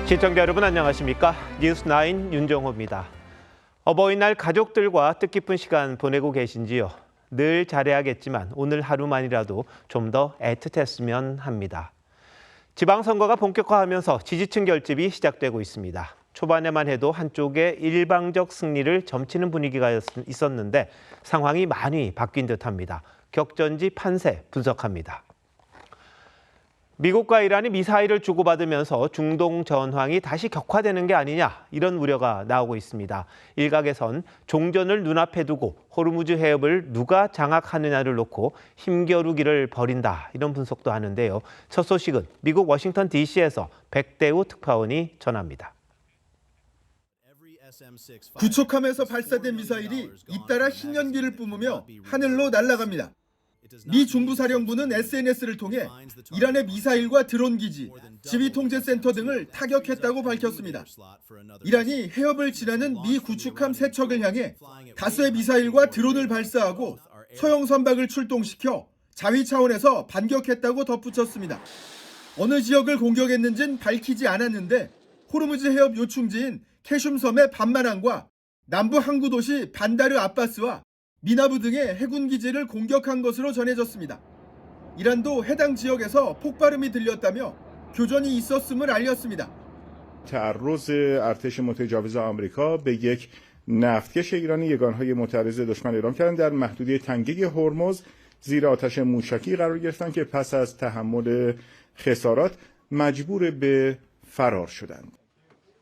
시청자 여러분 안녕하십니까? 뉴스9 윤정호입니다. 어버이날 가족들과 뜻깊은 시간 보내고 계신지요? 늘 잘해야겠지만 오늘 하루만이라도 좀 더 애틋했으면 합니다. 지방선거가 본격화하면서 지지층 결집이 시작되고 있습니다. 초반에만 해도 한쪽의 일방적 승리를 점치는 분위기가 있었는데 상황이 많이 바뀐 듯합니다. 격전지 판세 분석합니다. 미국과 이란이 미사일을 주고받으면서 중동 전황이 다시 격화되는 게 아니냐 이런 우려가 나오고 있습니다. 일각에선 종전을 눈앞에 두고 호르무즈 해협을 누가 장악하느냐를 놓고 힘겨루기를 벌인다 이런 분석도 하는데요. 첫 소식은 미국 워싱턴 DC에서 백대우 특파원이 전합니다. 구축함에서 발사된 미사일이 잇따라 흰 연기를 뿜으며 하늘로 날아갑니다. 미 중부사령부는 SNS를 통해 이란의 미사일과 드론 기지, 지휘통제센터 등을 타격했다고 밝혔습니다. 이란이 해협을 지나는 미 구축함 3척을 향해 다수의 미사일과 드론을 발사하고 소형 선박을 출동시켜 자위 차원에서 반격했다고 덧붙였습니다. 어느 지역을 공격했는지는 밝히지 않았는데 호르무즈 해협 요충지인 캐슘섬의 반만항과 남부 항구 도시 반다르 아바스와 미나브 등의 해군 기지를 공격한 것으로 전해졌습니다. 이란도 해당 지역에서 폭발음이 들렸다며 교전이 있었음을 알렸습니다. تعرض ارتش متجاوز آمریکا به یک نفتکش ایرانی یگانهای معترض دشمن ایران کردند در محدوده تنگه هرمز زیر آتش موشکی قرار گرفتند که پس از تحمل خسارات مجبور به فرار شدند.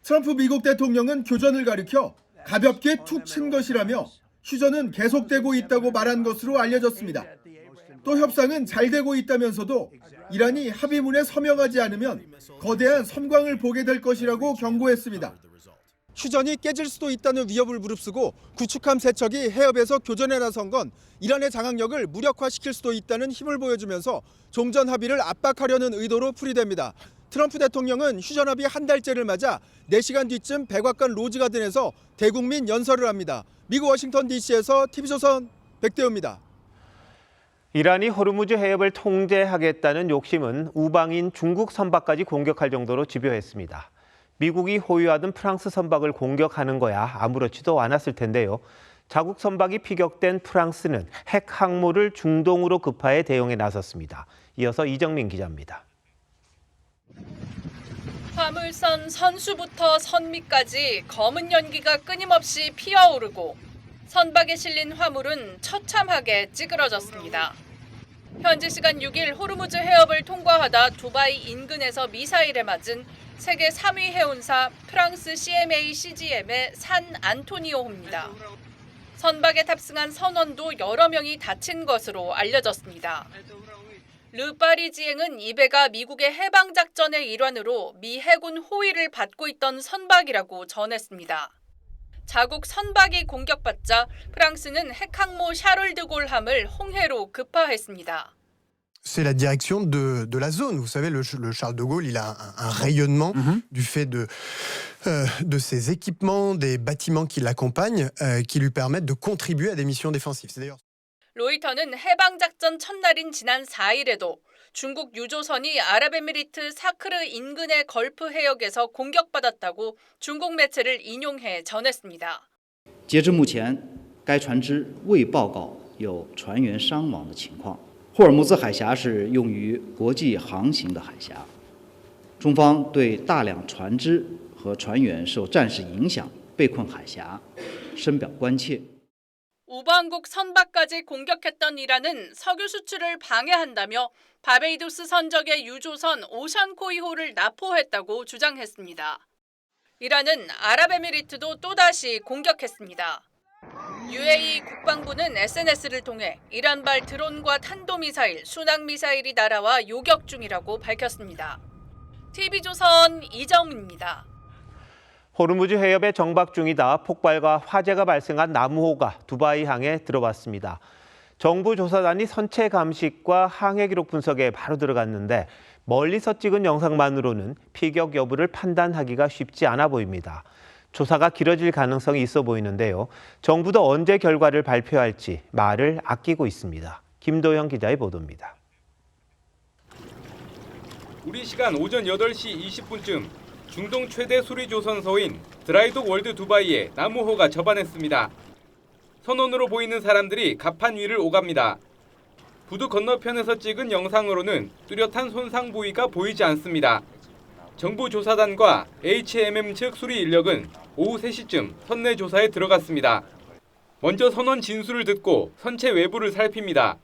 트럼프 미국 대통령은 교전을 가리켜 가볍게 툭 친 것이라며 휴전은 계속되고 있다고 말한 것으로 알려졌습니다. 또 협상은 잘 되고 있다면서도 이란이 합의문에 서명하지 않으면 거대한 섬광을 보게 될 것이라고 경고했습니다. 휴전이 깨질 수도 있다는 위협을 무릅쓰고 구축함 3척이 해협에서 교전에 나선 건 이란의 장악력을 무력화시킬 수도 있다는 힘을 보여주면서 종전 합의를 압박하려는 의도로 풀이됩니다. 트럼프 대통령은 휴전 합의 한 달째를 맞아 4시간 뒤쯤 백악관 로즈가든에서 대국민 연설을 합니다. 미국 워싱턴 DC에서 TV조선 백대우입니다. 이란이 호르무즈 해협을 통제하겠다는 욕심은 우방인 중국 선박까지 공격할 정도로 집요했습니다. 미국이 호위하던 프랑스 선박을 공격하는 거야 아무렇지도 않았을 텐데요. 자국 선박이 피격된 프랑스는 핵 항모를 중동으로 급파해 대응에 나섰습니다. 이어서 이정민 기자입니다. 화물선 선수부터 선미까지 검은 연기가 끊임없이 피어오르고 선박에 실린 화물은 처참하게 찌그러졌습니다. 현지 시간 6일 호르무즈 해협을 통과하다 두바이 인근에서 미사일에 맞은 세계 3위 해운사 프랑스 CMA CGM의 산 안토니오호입니다. 선박에 탑승한 선원도 여러 명이 다친 것으로 알려졌습니다. 르파리지행은 이 배가 미국의 해방작전의 일환으로 미 해군 호위를 받고 있던 선박이라고 전했습니다. 자국 선박이 공격받자 프랑스는 핵항모 샤를 드골함을 홍해로 급파했습니다. C'est la direction de la zone. Vous savez, le Charles de Gaulle, il a un rayonnement du fait de ses équipements, des bâtiments qui l'accompagnent, qui lui permettent de contribuer à des missions défensives. C'est d'ailleurs 로이터는 해방작전 첫날인 지난 4일에도 중국 유조선이 아랍에미리트 사크르 인근의 걸프 해역에서 공격받았다고 중국 매체를 인용해 전했습니다. 截至目前，该船只未报告有船员伤亡的情况。霍尔木兹海峡是用于国际航行的海峡，中方对大量船只和船员受战事影响被困海峡深表关切。 우방국 선박까지 공격했던 이란은 석유 수출을 방해한다며 바베이도스 선적의 유조선 오션코이호를 납포했다고 주장했습니다. 이란은 아랍에미리트도 또다시 공격했습니다. UAE 국방부는 SNS를 통해 이란발 드론과 탄도미사일, 순항미사일이 날아와 요격 중이라고 밝혔습니다. TV조선 이정은입니다. 호르무즈 해협에 정박 중이다 폭발과 화재가 발생한 나무호가 두바이 항에 들어왔습니다. 정부 조사단이 선체 감식과 항해 기록 분석에 바로 들어갔는데 멀리서 찍은 영상만으로는 피격 여부를 판단하기가 쉽지 않아 보입니다. 조사가 길어질 가능성이 있어 보이는데요. 정부도 언제 결과를 발표할지 말을 아끼고 있습니다. 김도영 기자의 보도입니다. 우리 시간 오전 8시 20분쯤 중동 최대 수리 조선소인 드라이독 월드 두바이에 나무호가 접안했습니다. 선원으로 보이는 사람들이 갑판 위를 오갑니다. 부두 건너편에서 찍은 영상으로는 뚜렷한 손상 부위가 보이지 않습니다. 정부 조사단과 HMM 측 수리 인력은 오후 3시쯤 선내 조사에 들어갔습니다. 먼저 선원 진술을 듣고 선체 외부를 살핍니다.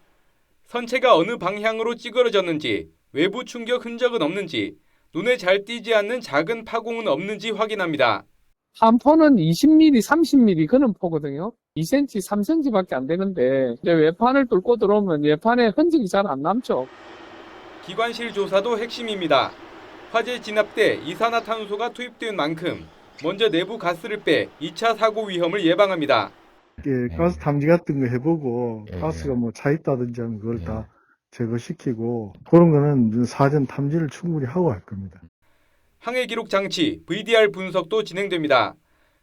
선체가 어느 방향으로 찌그러졌는지, 외부 충격 흔적은 없는지, 눈에 잘 띄지 않는 작은 파공은 없는지 확인합니다. 한 포는 20mm, 30mm 그런 포거든요. 2cm, 3cm밖에 안 되는데 이제 외판을 뚫고 들어오면 외판에 흔적이 잘 안 남죠. 기관실 조사도 핵심입니다. 화재 진압 때 이산화탄소가 투입된 만큼 먼저 내부 가스를 빼 2차 사고 위험을 예방합니다. 가스 탐지 같은 거 해보고 가스가 뭐 차 있다든지 하면 그걸 다 제거시키고 그런 거는 사전 탐지를 충분히 하고 할 겁니다. 항해 기록 장치 VDR 분석도 진행됩니다.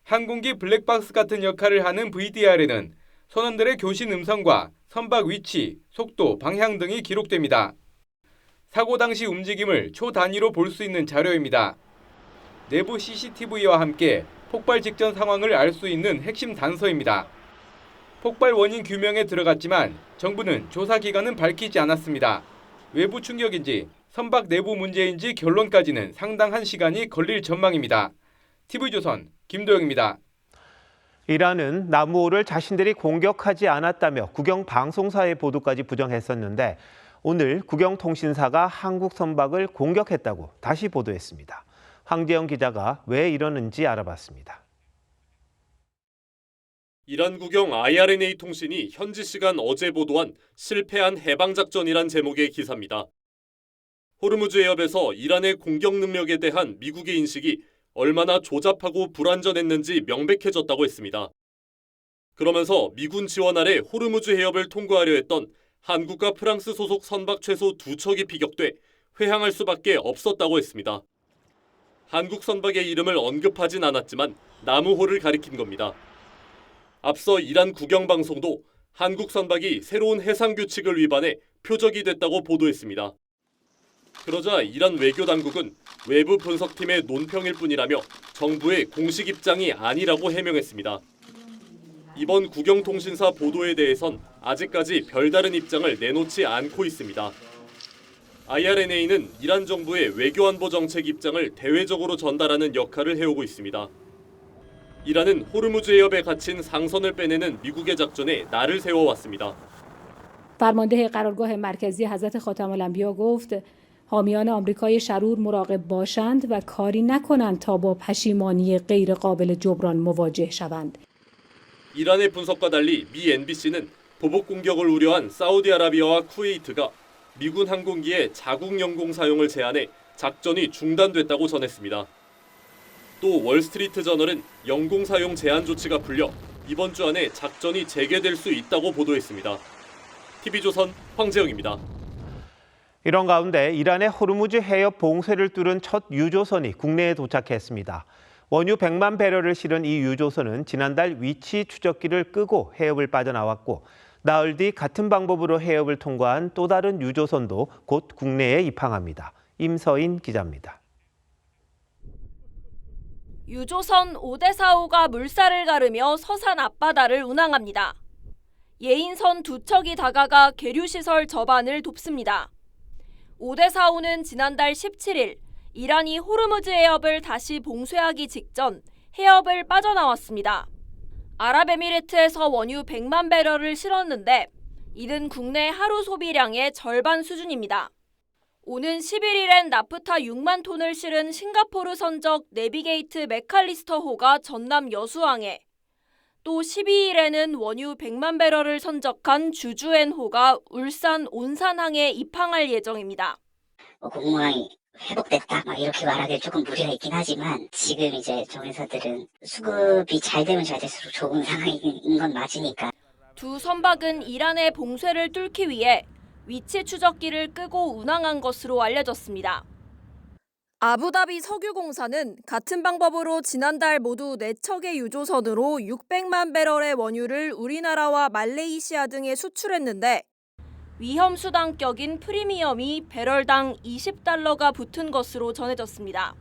항공기 블랙박스 같은 역할을 하는 VDR에는 선원들의 교신 음성과 선박 위치, 속도, 방향 등이 기록됩니다. 사고 당시 움직임을 초 단위로 볼 수 있는 자료입니다. 내부 CCTV와 함께 폭발 직전 상황을 알 수 있는 핵심 단서입니다. 폭발 원인 규명에 들어갔지만 정부는 조사 기간은 밝히지 않았습니다. 외부 충격인지 선박 내부 문제인지 결론까지는 상당한 시간이 걸릴 전망입니다. TV조선 김도영입니다. 이란은 나무호를 자신들이 공격하지 않았다며 국영 방송사의 보도까지 부정했었는데 오늘 국영통신사가 한국 선박을 공격했다고 다시 보도했습니다. 황재영 기자가 왜 이러는지 알아봤습니다. 이란 국영 IRNA 통신이 현지 시간 어제 보도한 실패한 해방작전이란 제목의 기사입니다. 호르무즈 해협에서 이란의 공격 능력에 대한 미국의 인식이 얼마나 조잡하고 불완전했는지 명백해졌다고 했습니다. 그러면서 미군 지원 아래 호르무즈 해협을 통과하려 했던 한국과 프랑스 소속 선박 최소 2척이 피격돼 회항할 수밖에 없었다고 했습니다. 한국 선박의 이름을 언급하진 않았지만 나무호를 가리킨 겁니다. 앞서 이란 국영방송도 한국 선박이 새로운 해상 규칙을 위반해 표적이 됐다고 보도했습니다. 그러자 이란 외교당국은 외부 분석팀의 논평일 뿐이라며 정부의 공식 입장이 아니라고 해명했습니다. 이번 국영통신사 보도에 대해선 아직까지 별다른 입장을 내놓지 않고 있습니다. IRNA는 이란 정부의 외교안보 정책 입장을 대외적으로 전달하는 역할을 해오고 있습니다. 이란은 호르무즈 해협에 갇힌 상선을 빼내는 미국의 작전에 날을 세워왔습니다. فرمانده قرارگاه مرکزی حضرت خاتم الانبیا گفت حامیان آمریکای شرور مراقب باشند و کاری نکنند تا با پشیمانی غیر قابل جبران مواجه شوند. 이란의 분석과 달리 미 NBC는 보복 공격을 우려한 사우디아라비아와 쿠웨이트가 미군 항공기의 자국 영공 사용을 제한해 작전이 중단됐다고 전했습니다. 또 월스트리트 저널은 영공 사용 제한 조치가 풀려 이번 주 안에 작전이 재개될 수 있다고 보도했습니다. TV조선 황재영입니다. 이런 가운데 이란의 호르무즈 해협 봉쇄를 뚫은 첫 유조선이 국내에 도착했습니다. 원유 100만 배럴을 실은 이 유조선은 지난달 위치 추적기를 끄고 해협을 빠져나왔고 나흘 뒤 같은 방법으로 해협을 통과한 또 다른 유조선도 곧 국내에 입항합니다. 임서인 기자입니다. 유조선 5대4호가 물살을 가르며 서산 앞바다를 운항합니다. 예인선 2척이 다가가 계류시설 접안을 돕습니다. 5대4호는 지난달 17일 이란이 호르무즈 해협을 다시 봉쇄하기 직전 해협을 빠져나왔습니다. 아랍에미리트에서 원유 100만 배럴을 실었는데 이는 국내 하루 소비량의 절반 수준입니다. 오는 11일엔 나프타 6만 톤을 실은 싱가포르 선적 내비게이트 맥칼리스터호가 전남 여수항에, 또 12일에는 원유 100만 배럴을 선적한 주주엔호가 울산 온산항에 입항할 예정입니다. 공무항이 회복됐다 이렇게 말하기 조금 무리가 있긴 하지만 지금 이제 정회사들은 수급이 잘 되면 잘 될수록 좋은 상황인 건 맞으니까. 두 선박은 이란의 봉쇄를 뚫기 위해 위치 추적기를 끄고 운항한 것으로 알려졌습니다. 아부다비 석유공사는 같은 방법으로 지난달 모두 4척의 유조선으로 600만 배럴의 원유를 우리나라와 말레이시아 등에 수출했는데 위험수당격인 프리미엄이 배럴당 $20가 붙은 것으로 전해졌습니다.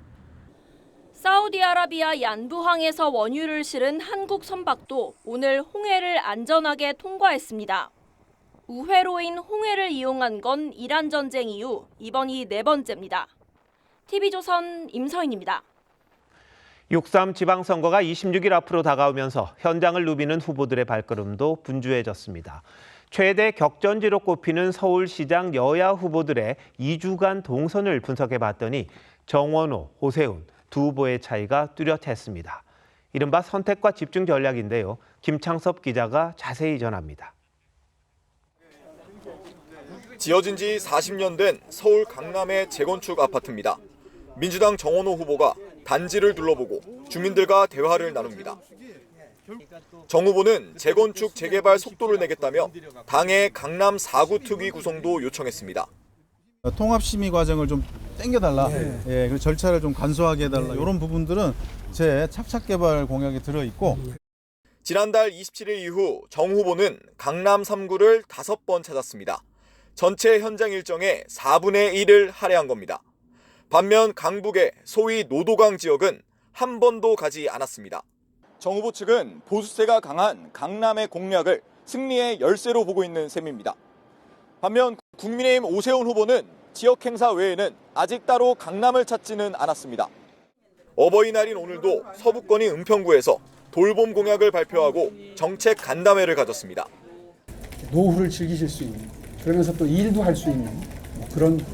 사우디아라비아 얀부항에서 원유를 실은 한국 선박도 오늘 홍해를 안전하게 통과했습니다. 우회로인 홍해를 이용한 건 이란 전쟁 이후 이번이 4번째입니다. TV조선 임서인입니다. 6.3 지방선거가 26일 앞으로 다가오면서 현장을 누비는 후보들의 발걸음도 분주해졌습니다. 최대 격전지로 꼽히는 서울시장 여야 후보들의 2주간 동선을 분석해봤더니 정원호, 오세훈 두 후보의 차이가 뚜렷했습니다. 이른바 선택과 집중 전략인데요. 김창섭 기자가 자세히 전합니다. 지어진 지 40년 된 서울 강남의 재건축 아파트입니다. 민주당 정원호 후보가 단지를 둘러보고 주민들과 대화를 나눕니다. 정 후보는 재건축 재개발 속도를 내겠다며 당의 강남 4구 특위 구성도 요청했습니다. 통합심의 과정을 좀 땡겨달라, 그리고 절차를 좀 간소하게 해달라, 이런 부분들은 제 착착개발 공약에 들어있고. 지난달 27일 이후 정 후보는 강남 3구를 5번 찾았습니다. 전체 현장 일정의 4분의 1을 할애한 겁니다. 반면 강북의 소위 노도강 지역은 한 번도 가지 않았습니다. 정 후보 측은 보수세가 강한 강남의 공략을 승리의 열쇠로 보고 있는 셈입니다. 반면 국민의힘 오세훈 후보는 지역 행사 외에는 아직 따로 강남을 찾지는 않았습니다. 어버이날인 오늘도 서부권인 은평구에서 돌봄 공약을 발표하고 정책 간담회를 가졌습니다. 노후를 즐기실 수 있는, 그러면서 또 일도 할 수 있는 그런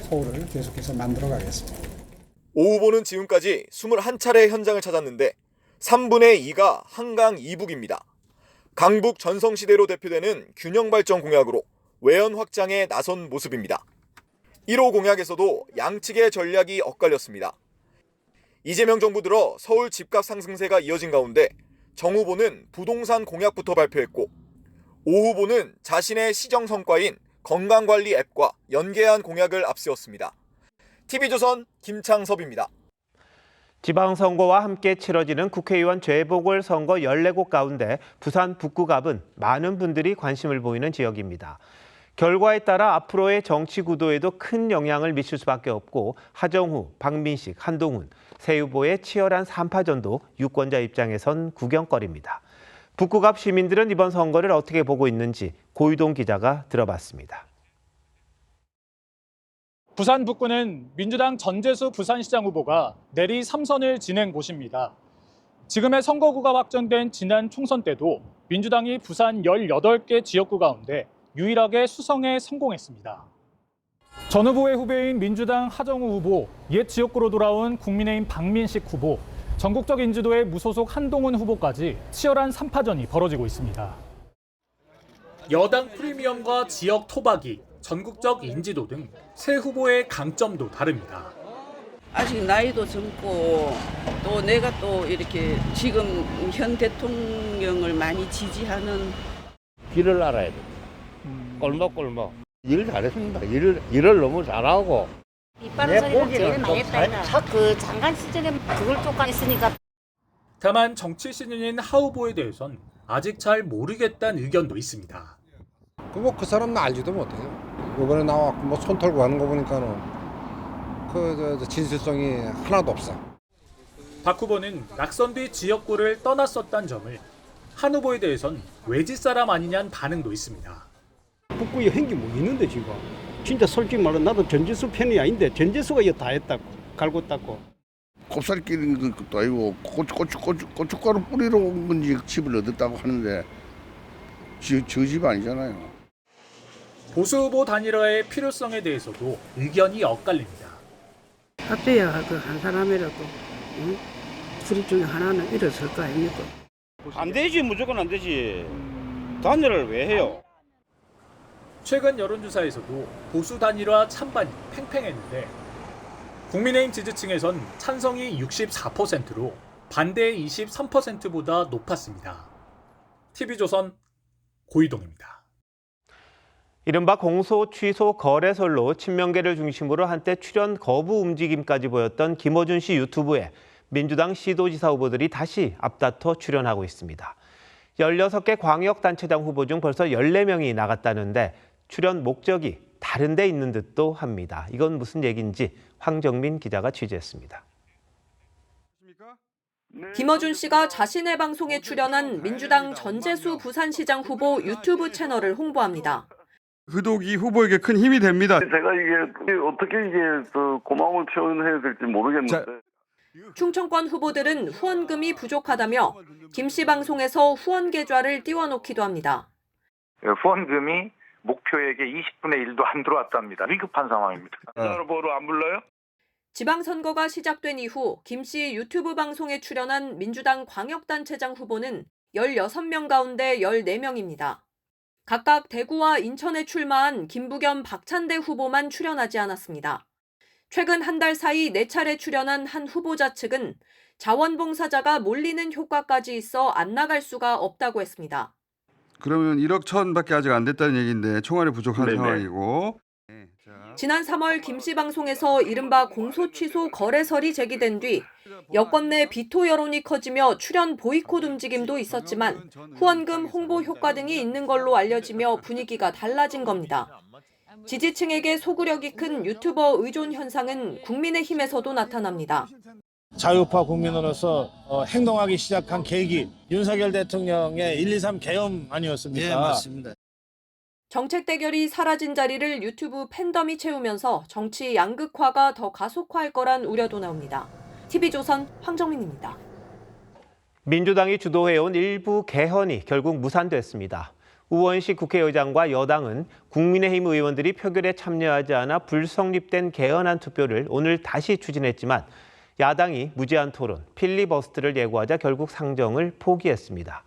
서울을 계속해서 만들어 가겠습니다. 오 후보는 지금까지 21차례 현장을 찾았는데 3분의 2가 한강 이북입니다. 강북 전성시대로 대표되는 균형발전 공약으로 외연 확장에 나선 모습입니다. 1호 공약에서도 양측의 전략이 엇갈렸습니다. 이재명 정부 들어 서울 집값 상승세가 이어진 가운데 정 후보는 부동산 공약부터 발표했고 오 후보는 자신의 시정 성과인 건강관리 앱과 연계한 공약을 앞세웠습니다. TV조선 김창섭입니다. 지방선거와 함께 치러지는 국회의원 재보궐선거 14곳 가운데 부산 북구갑은 많은 분들이 관심을 보이는 지역입니다. 결과에 따라 앞으로의 정치 구도에도 큰 영향을 미칠 수밖에 없고 하정우, 박민식, 한동훈 세 후보의 치열한 3파전도 유권자 입장에선 구경거리입니다. 북구갑 시민들은 이번 선거를 어떻게 보고 있는지 고유동 기자가 들어봤습니다. 부산 북구는 민주당 전재수 부산시장 후보가 내리 3선을 지낸 곳입니다. 지금의 선거구가 확정된 지난 총선 때도 민주당이 부산 18개 지역구 가운데 유일하게 수성에 성공했습니다. 전 후보의 후배인 민주당 하정우 후보, 옛 지역구로 돌아온 국민의힘 박민식 후보, 전국적 인지도의 무소속 한동훈 후보까지 치열한 3파전이 벌어지고 있습니다. 여당 프리미엄과 지역 토박이, 전국적 인지도 등 세 후보의 강점도 다릅니다. 아직 나이도 젊고 또 내가 또 이렇게 지금 현 대통령을 많이 지지하는 길을 알아야 돼. 골목골목. 일 잘했습니다. 일을 너무 잘하고. 뒷바른 소리는 제일 많이 했다. 그 장관 시절에 그걸 쫓아냈으니까. 다만 정치 신인인 하 후보에 대해선 아직 잘 모르겠다는 의견도 있습니다. 그 사람은 알지도 못해요. 이번에 나와서 손 털고 하는 거 보니까는 진실성이 하나도 없어. 박 후보는 낙선 뒤 지역구를 떠났었다는 점을, 한 후보에 대해선 외지 사람 아니냐는 반응도 있습니다. 북구에 한 게 뭐 있는데 지금. 진짜 솔직히 말로 나도 전재수 편이 아닌데 전재수가 이거 다 했다고. 갈고 닦고. 곱살 끼는 것도 아니고 고춧가루 뿌리러 온 건지 집을 얻었다고 하는데 저 집 아니잖아요. 보수 후보 단일화의 필요성에 대해서도 의견이 엇갈립니다. 합쳐야 한 사람이라도 둘 중에 하나는 일어설 거 아닙니까? 안 되지, 무조건 안 되지. 단일화를 왜 해요? 최근 여론조사에서도 보수 단일화 찬반이 팽팽했는데 국민의힘 지지층에선 찬성이 64%로 반대의 23%보다 높았습니다. TV조선 고유동입니다. 이른바 공소 취소 거래설로 친명계를 중심으로 한때 출연 거부 움직임까지 보였던 김어준 씨 유튜브에 민주당 시도지사 후보들이 다시 앞다퉈 출연하고 있습니다. 16개 광역단체장 후보 중 벌써 14명이 나갔다는데 출연 목적이 다른 데 있는 듯도 합니다. 이건 무슨 얘기인지 황정민 기자가 취재했습니다. 김어준 씨가 자신의 방송에 출연한 민주당 전재수 부산시장 후보 유튜브 채널을 홍보합니다. 구독이 후보에게 큰 힘이 됩니다. 제가 이게 어떻게 고마움을 표현해야 될지 모르겠는데. 충청권 후보들은 후원금이 부족하다며 김 씨 방송에서 후원 계좌를 띄워놓기도 합니다. 후원금이 목표액의 20분의 1도 안 들어왔답니다. 위급한 상황입니다. 전화로 안 불러요? 지방선거가 시작된 이후 김 씨 유튜브 방송에 출연한 민주당 광역단체장 후보는 16명 가운데 14명입니다. 각각 대구와 인천에 출마한 김부겸, 박찬대 후보만 출연하지 않았습니다. 최근 한 달 사이 4차례 출연한 한 후보자 측은 자원봉사자가 몰리는 효과까지 있어 안 나갈 수가 없다고 했습니다. 그러면 1억 1,000밖에 아직 안 됐다는 얘기인데 총알이 부족한 상황이고. 지난 3월 김 씨 방송에서 이른바 공소 취소 거래설이 제기된 뒤 여권 내 비토 여론이 커지며 출연 보이콧 움직임도 있었지만 후원금 홍보 효과 등이 있는 걸로 알려지며 분위기가 달라진 겁니다. 지지층에게 소구력이 큰 유튜버 의존 현상은 국민의힘에서도 나타납니다. 자유파 국민으로서 행동하기 시작한 계기, 윤석열 대통령의 123 계엄 아니었습니까? 네, 맞습니다. 정책 대결이 사라진 자리를 유튜브 팬덤이 채우면서 정치 양극화가 더 가속화할 거란 우려도 나옵니다. TV조선 황정민입니다. 민주당이 주도해온 일부 개헌이 결국 무산됐습니다. 우원식 국회의장과 여당은 국민의힘 의원들이 표결에 참여하지 않아 불성립된 개헌안 투표를 오늘 다시 추진했지만 야당이 무제한 토론, 필리버스터를 예고하자 결국 상정을 포기했습니다.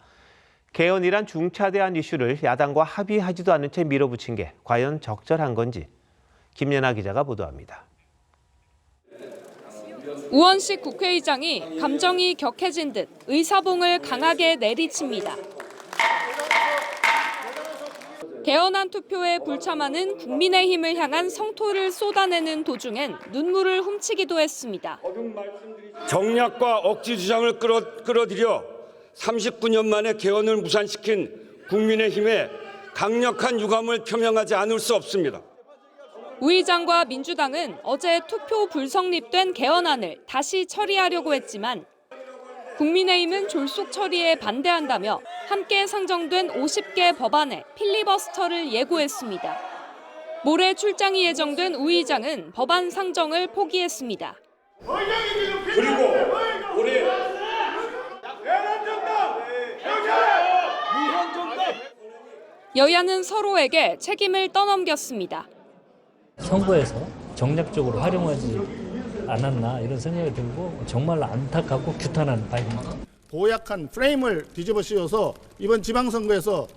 개헌이란 중차대한 이슈를 야당과 합의하지도 않은 채 밀어붙인 게 과연 적절한 건지 김연아 기자가 보도합니다. 우원식 국회의장이 감정이 격해진 듯 의사봉을 강하게 내리칩니다. 개헌안 투표에 불참하는 국민의힘을 향한 성토를 쏟아내는 도중엔 눈물을 훔치기도 했습니다. 정략과 억지 주장을 끌어들여 39년 만에 개헌을 무산시킨 국민의힘에 강력한 유감을 표명하지 않을 수 없습니다. 우 의장과 민주당은 어제 투표 불성립된 개헌안을 다시 처리하려고 했지만 국민의힘은 졸속 처리에 반대한다며 함께 상정된 50개 법안에 필리버스터를 예고했습니다. 모레 출장이 예정된 우 의장은 법안 상정을 포기했습니다. 그리고 올해 여야는 서로에게 책임을 떠넘겼습니다. 선거에서 정략적으로 활용하지 않았나 이런 생각이 들고 정말 안타깝고 규탄한 바입니다. 고약한 프레임을 뒤집어 씌워서 이번 지방선거에서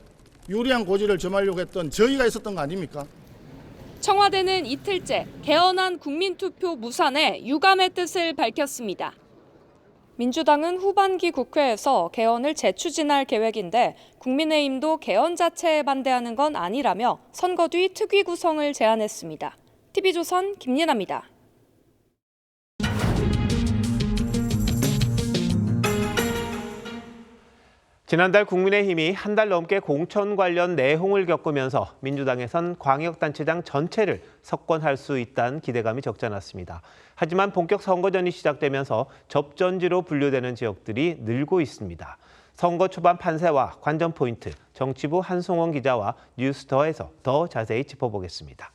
유리한 고지를 점하려고 했던 저희가 있었던 거 아닙니까? 청와대는 이틀째 개헌안 국민투표 무산에 유감의 뜻을 밝혔습니다. 민주당은 후반기 국회에서 개헌을 재추진할 계획인데 국민의힘도 개헌 자체에 반대하는 건 아니라며 선거 뒤 특위 구성을 제안했습니다. TV조선 김예나입니다. 지난달 국민의힘이 한 달 넘게 공천 관련 내홍을 겪으면서 민주당에선 광역단체장 전체를 석권할 수 있다는 기대감이 적지 않았습니다. 하지만 본격 선거전이 시작되면서 접전지로 분류되는 지역들이 늘고 있습니다. 선거 초반 판세와 관전 포인트, 정치부 한송원 기자와 뉴스더에서 더 자세히 짚어보겠습니다.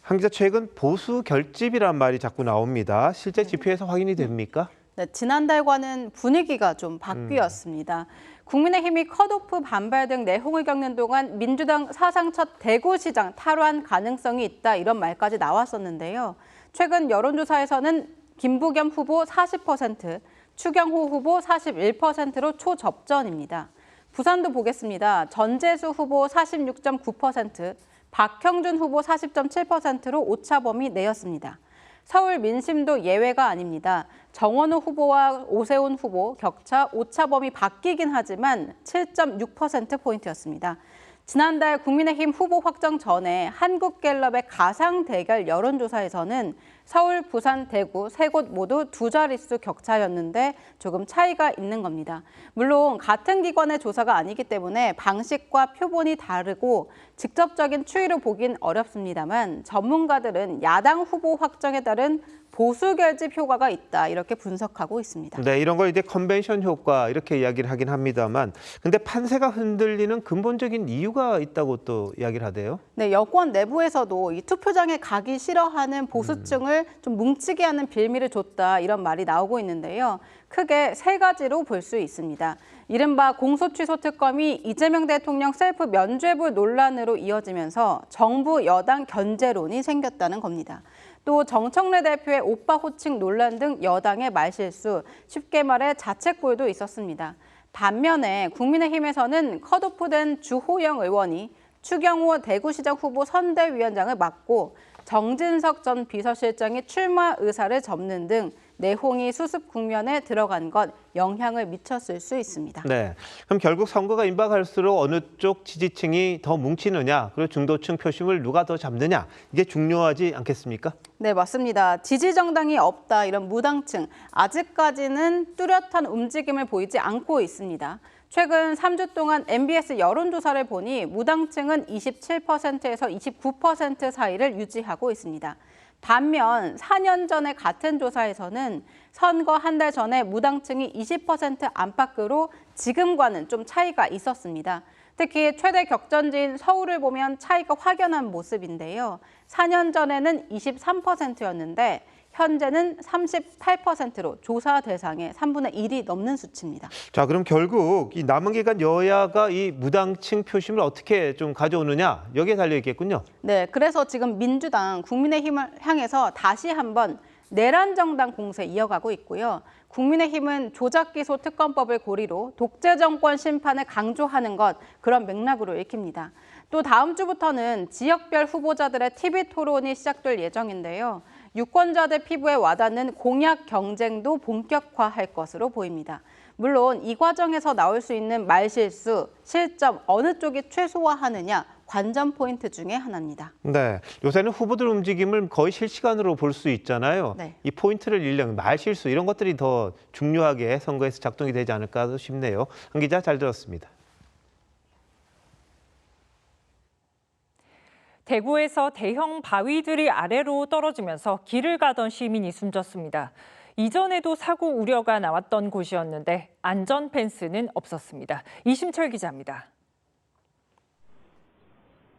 한 기자, 최근 보수 결집이란 말이 자꾸 나옵니다. 실제 지표에서 확인이 됩니까? 네, 지난달과는 분위기가 좀 바뀌었습니다. 국민의힘이 컷오프 반발 등 내홍을 겪는 동안 민주당 사상 첫 대구시장 탈환 가능성이 있다 이런 말까지 나왔었는데요. 최근 여론조사에서는 김부겸 후보 40%, 추경호 후보 41%로 초접전입니다. 부산도 보겠습니다. 전재수 후보 46.9%, 박형준 후보 40.7%로 오차범위 내였습니다. 서울 민심도 예외가 아닙니다. 정원호 후보와 오세훈 후보 격차 오차범위 바뀌긴 하지만 7.6%포인트였습니다. 지난달 국민의힘 후보 확정 전에 한국갤럽의 가상 대결 여론조사에서는 서울, 부산, 대구 세 곳 모두 두 자릿수 격차였는데 조금 차이가 있는 겁니다. 물론 같은 기관의 조사가 아니기 때문에 방식과 표본이 다르고 직접적인 추이로 보긴 어렵습니다만 전문가들은 야당 후보 확정에 따른 보수 결집 효과가 있다 이렇게 분석하고 있습니다. 네, 이런 걸 이제 컨벤션 효과 이렇게 이야기를 하긴 합니다만, 근데 판세가 흔들리는 근본적인 이유가 있다고 또 이야기를 하대요. 네, 여권 내부에서도 이 투표장에 가기 싫어하는 보수층을 좀 뭉치게 하는 빌미를 줬다 이런 말이 나오고 있는데요. 크게 세 가지로 볼 수 있습니다. 이른바 공소취소 특검이 이재명 대통령 셀프 면죄부 논란으로 이어지면서 정부 여당 견제론이 생겼다는 겁니다. 또 정청래 대표의 오빠 호칭 논란 등 여당의 말실수, 쉽게 말해 자책골도 있었습니다. 반면에 국민의힘에서는 컷오프된 주호영 의원이 추경호 대구시장 후보 선대위원장을 맡고 정진석 전 비서실장이 출마 의사를 접는 등 내홍이 수습 국면에 들어간 것 영향을 미쳤을 수 있습니다. 네, 그럼 결국 선거가 임박할수록 어느 쪽 지지층이 더 뭉치느냐, 그리고 중도층 표심을 누가 더 잡느냐, 이게 중요하지 않겠습니까? 네, 맞습니다. 지지 정당이 없다 이런 무당층, 아직까지는 뚜렷한 움직임을 보이지 않고 있습니다. 최근 3주 동안 MBS 여론조사를 보니 무당층은 27%에서 29% 사이를 유지하고 있습니다. 반면 4년 전의 같은 조사에서는 선거 한 달 전에 무당층이 20% 안팎으로 지금과는 좀 차이가 있었습니다. 특히 최대 격전지인 서울을 보면 차이가 확연한 모습인데요. 4년 전에는 23%였는데 현재는 38%로 조사 대상의 3분의 1이 넘는 수치입니다. 자, 그럼 결국 이 남은 기간 여야가 이 무당층 표심을 어떻게 좀 가져오느냐, 여기에 달려 있겠군요. 네, 그래서 지금 민주당, 국민의힘을 향해서 다시 한번 내란 정당 공세 이어가고 있고요. 국민의힘은 조작기소 특검법을 고리로 독재 정권 심판을 강조하는 것, 그런 맥락으로 읽힙니다. 또 다음 주부터는 지역별 후보자들의 TV 토론이 시작될 예정인데요. 유권자들 피부에 와닿는 공약 경쟁도 본격화할 것으로 보입니다. 물론 이 과정에서 나올 수 있는 말실수, 실점 어느 쪽이 최소화하느냐 관전 포인트 중에 하나입니다. 네, 요새는 후보들 움직임을 거의 실시간으로 볼 수 있잖아요. 네. 이 포인트를 잃는 말실수 이런 것들이 더 중요하게 선거에서 작동이 되지 않을까 싶네요. 한 기자 잘 들었습니다. 대구에서 대형 바위들이 아래로 떨어지면서 길을 가던 시민이 숨졌습니다. 이전에도 사고 우려가 나왔던 곳이었는데 안전 펜스는 없었습니다. 이심철 기자입니다.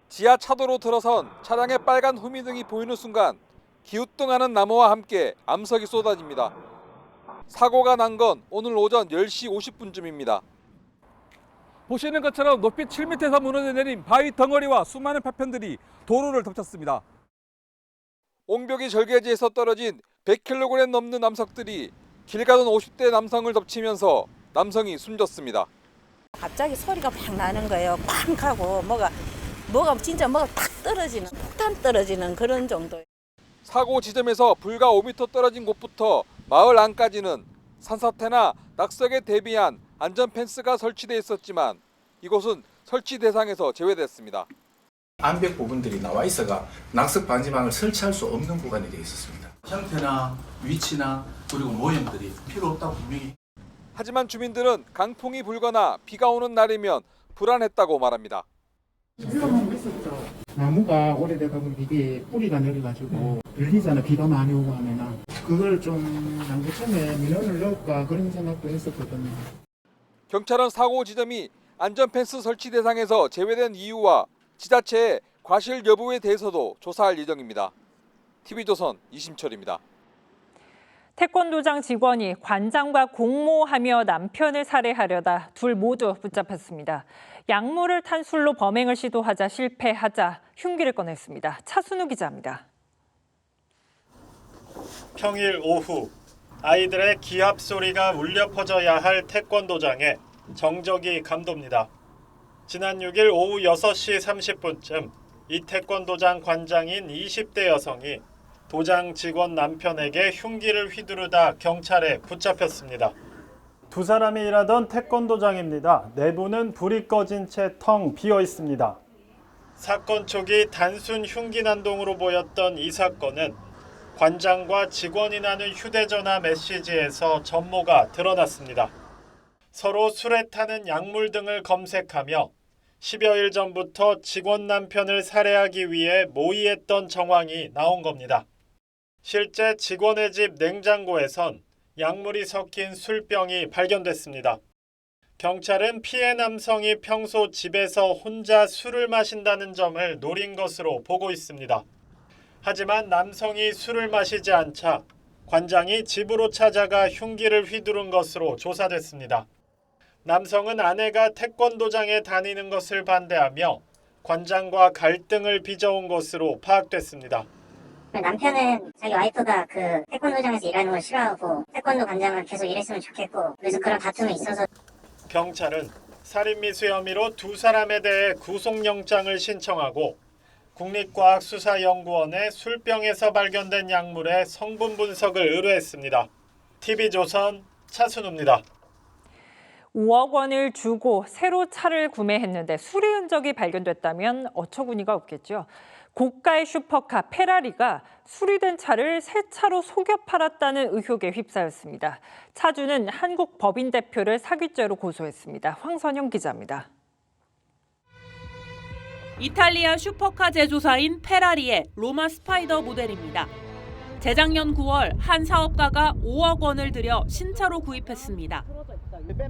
지하 차도로 들어선 차량의 빨간 후미등이 보이는 순간 기우뚱하는 나무와 함께 암석이 쏟아집니다. 사고가 난 건 오늘 오전 10시 50분쯤입니다. 보시는 것처럼 높이 7m에서 무너져 내린 바위 덩어리와 수많은 파편들이 도로를 덮쳤습니다. 옹벽이 절개지에서 떨어진 100kg 넘는 암석들이 길 가던 50대 남성을 덮치면서 남성이 숨졌습니다. 갑자기 소리가 팍 나는 거예요. 쾅 하고 뭐가 진짜 뭐가 탁 떨어지는, 폭탄 떨어지는 그런 정도예요. 사고 지점에서 불과 5m 떨어진 곳부터 마을 안까지는 산사태나 낙석에 대비한 안전 펜스가 설치돼 있었지만 이곳은 설치 대상에서 제외됐습니다. 암벽 부분들이 나와 있어가 낙석 방지망을 설치할 수 없는 구간이 되어 있었습니다. 형태나 위치나 그리고 모형들이 필요 없다고 분명히. 하지만 주민들은 강풍이 불거나 비가 오는 날이면 불안했다고 말합니다. 나무가 오래되다 보면 이게 뿌리가 내려가지고 열리잖아. 비가 많이 오고 하면은 그걸 좀 남구청에 민원을 넣을까 그런 생각도 했었거든요. 경찰은 사고 지점이 안전 펜스 설치 대상에서 제외된 이유와 지자체의 과실 여부에 대해서도 조사할 예정입니다. TV조선 이심철입니다. 태권도장 직원이 관장과 공모하며 남편을 살해하려다 둘 모두 붙잡혔습니다. 약물을 탄 술로 범행을 시도하자 실패하자 흉기를 꺼냈습니다. 차순우 기자입니다. 평일 오후 아이들의 기합 소리가 울려 퍼져야 할 태권도장에 정적이 감돕니다. 지난 6일 오후 6시 30분쯤 이 태권도장 관장인 20대 여성이 도장 직원 남편에게 흉기를 휘두르다 경찰에 붙잡혔습니다. 두 사람이 일하던 태권도장입니다. 내부는 불이 꺼진 채 텅 비어 있습니다. 사건 초기 단순 흉기 난동으로 보였던 이 사건은 관장과 직원이 나눈 휴대전화 메시지에서 전모가 드러났습니다. 서로 술에 타는 약물 등을 검색하며 10여일 전부터 직원 남편을 살해하기 위해 모의했던 정황이 나온 겁니다. 실제 직원의 집 냉장고에선 약물이 섞인 술병이 발견됐습니다. 경찰은 피해 남성이 평소 집에서 혼자 술을 마신다는 점을 노린 것으로 보고 있습니다. 하지만 남성이 술을 마시지 않자 관장이 집으로 찾아가 흉기를 휘두른 것으로 조사됐습니다. 남성은 아내가 태권도장에 다니는 것을 반대하며 관장과 갈등을 빚어온 것으로 파악됐습니다. 남편은 자기 와이프가 그 태권도장에서 일하는 걸 싫어하고 태권도 관장을 계속 일했으면 좋겠고 그래서 그런 다툼이 있어서 경찰은 살인미수 혐의로 두 사람에 대해 구속영장을 신청하고 국립과학수사연구원에 술병에서 발견된 약물의 성분 분석을 의뢰했습니다. TV조선 차순우입니다. 5억 원을 주고 새로 차를 구매했는데 수리 흔적이 발견됐다면 어처구니가 없겠죠. 고가의 슈퍼카 페라리가 수리된 차를 새 차로 속여 팔았다는 의혹에 휩싸였습니다. 차주는 한국 법인 대표를 사기죄로 고소했습니다. 황선영 기자입니다. 이탈리아 슈퍼카 제조사인 페라리의 로마 스파이더 모델입니다. 재작년 9월 한 사업가가 5억 원을 들여 신차로 구입했습니다.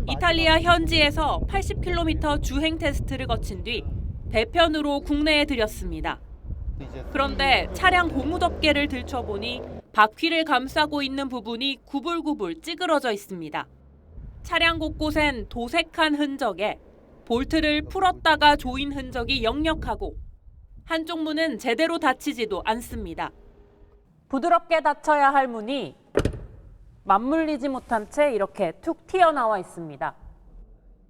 이탈리아 현지에서 80km 주행 테스트를 거친 뒤 배편으로 국내에 들였습니다. 그런데 차량 고무덮개를 들춰보니 바퀴를 감싸고 있는 부분이 구불구불 찌그러져 있습니다. 차량 곳곳엔 도색한 흔적에 볼트를 풀었다가 조인 흔적이 역력하고 한쪽 문은 제대로 닫히지도 않습니다. 부드럽게 닫혀야 할 문이 맞물리지 못한 채 이렇게 툭 튀어나와 있습니다.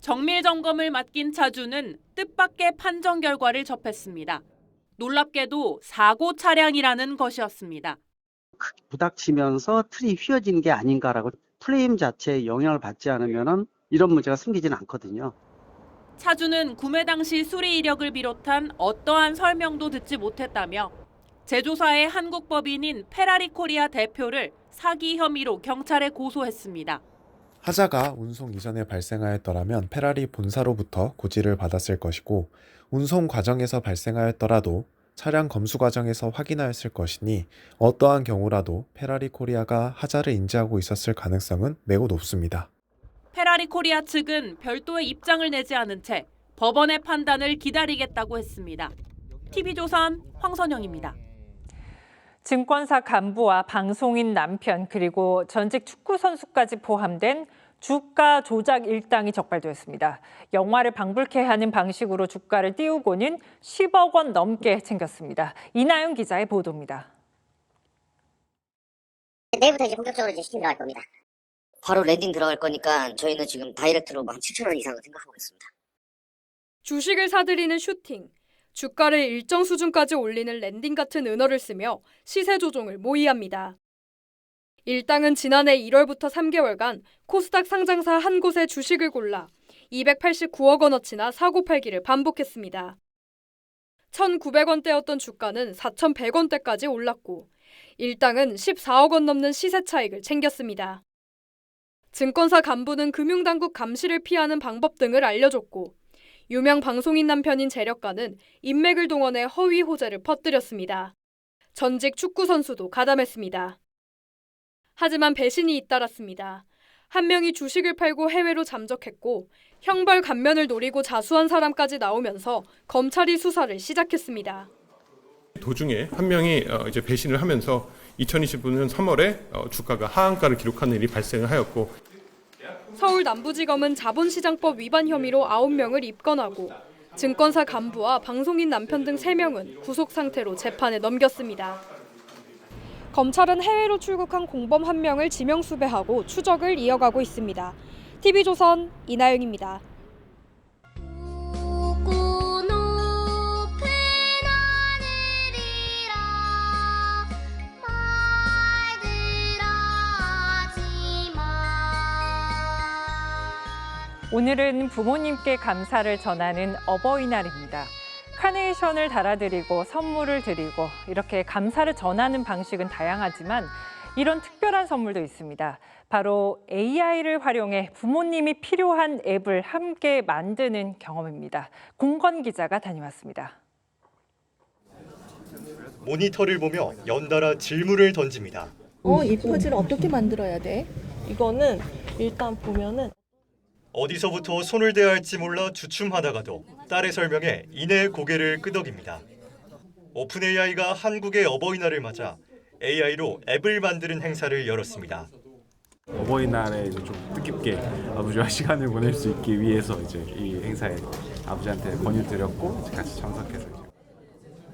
정밀 점검을 맡긴 차주는 뜻밖의 판정 결과를 접했습니다. 놀랍게도 사고 차량이라는 것이었습니다. 부닥치면서 틀이 휘어진 게 아닌가라고 프레임 자체에 영향을 받지 않으면 이런 문제가 생기지는 않거든요. 차주는 구매 당시 수리 이력을 비롯한 어떠한 설명도 듣지 못했다며 제조사의 한국 법인인 페라리 코리아 대표를 사기 혐의로 경찰에 고소했습니다. 하자가 운송 이전에 발생하였더라면 페라리 본사로부터 고지를 받았을 것이고 운송 과정에서 발생하였더라도 차량 검수 과정에서 확인하였을 것이니 어떠한 경우라도 페라리 코리아가 하자를 인지하고 있었을 가능성은 매우 높습니다. 페라리 코리아 측은 별도의 입장을 내지 않은 채 법원의 판단을 기다리겠다고 했습니다. TV조선 황선영입니다. 증권사 간부와 방송인 남편 그리고 전직 축구 선수까지 포함된 주가 조작 일당이 적발되었습니다. 영화를 방불케 하는 방식으로 주가를 띄우고는 10억 원 넘게 챙겼습니다. 이나영 기자의 보도입니다. 내일부터 이제 본격적으로 이제 슈팅 들어갈 겁니다. 바로 랜딩 들어갈 거니까 저희는 지금 다이렉트로 한 7,000원 이상을 생각하고 있습니다. 주식을 사들이는 슈팅, 주가를 일정 수준까지 올리는 랜딩 같은 은어를 쓰며 시세 조종을 모의합니다. 일당은 지난해 1월부터 3개월간 코스닥 상장사 한 곳의 주식을 골라 289억 원어치나 사고 팔기를 반복했습니다. 1,900원대였던 주가는 4,100원대까지 올랐고 일당은 14억 원 넘는 시세 차익을 챙겼습니다. 증권사 간부는 금융당국 감시를 피하는 방법 등을 알려줬고 유명 방송인 남편인 재력가는 인맥을 동원해 허위 호재를 퍼뜨렸습니다. 전직 축구 선수도 가담했습니다. 하지만 배신이 잇따랐습니다. 한 명이 주식을 팔고 해외로 잠적했고 형벌 감면을 노리고 자수한 사람까지 나오면서 검찰이 수사를 시작했습니다. 도중에 한 명이 이제 배신을 하면서 2025년 3월에 주가가 하한가를 기록하는 일이 발생을 하였고 서울 남부지검은 자본시장법 위반 혐의로 9명을 입건하고 증권사 간부와 방송인 남편 등 3명은 구속 상태로 재판에 넘겼습니다. 검찰은 해외로 출국한 공범 1명을 지명수배하고 추적을 이어가고 있습니다. TV조선 이나영입니다. 오늘은 부모님께 감사를 전하는 어버이날입니다. 카네이션을 달아드리고 선물을 드리고 이렇게 감사를 전하는 방식은 다양하지만 이런 특별한 선물도 있습니다. 바로 AI를 활용해 부모님이 필요한 앱을 함께 만드는 경험입니다. 공건 기자가 다녀왔습니다. 모니터를 보며 연달아 질문을 던집니다. 이 퍼즐 어떻게 만들어야 돼? 이거는 일단 보면은 어디서부터 손을 대야 할지 몰라 주춤하다가도 딸의 설명에 이내 고개를 끄덕입니다. 오픈 AI가 한국의 어버이날을 맞아 AI로 앱을 만드는 행사를 열었습니다. 어버이날에 좀 뜻깊게 아버지와 시간을 보낼 수 있기 위해서 이 행사에 아버지한테 권유를 드렸고 같이 참석해서.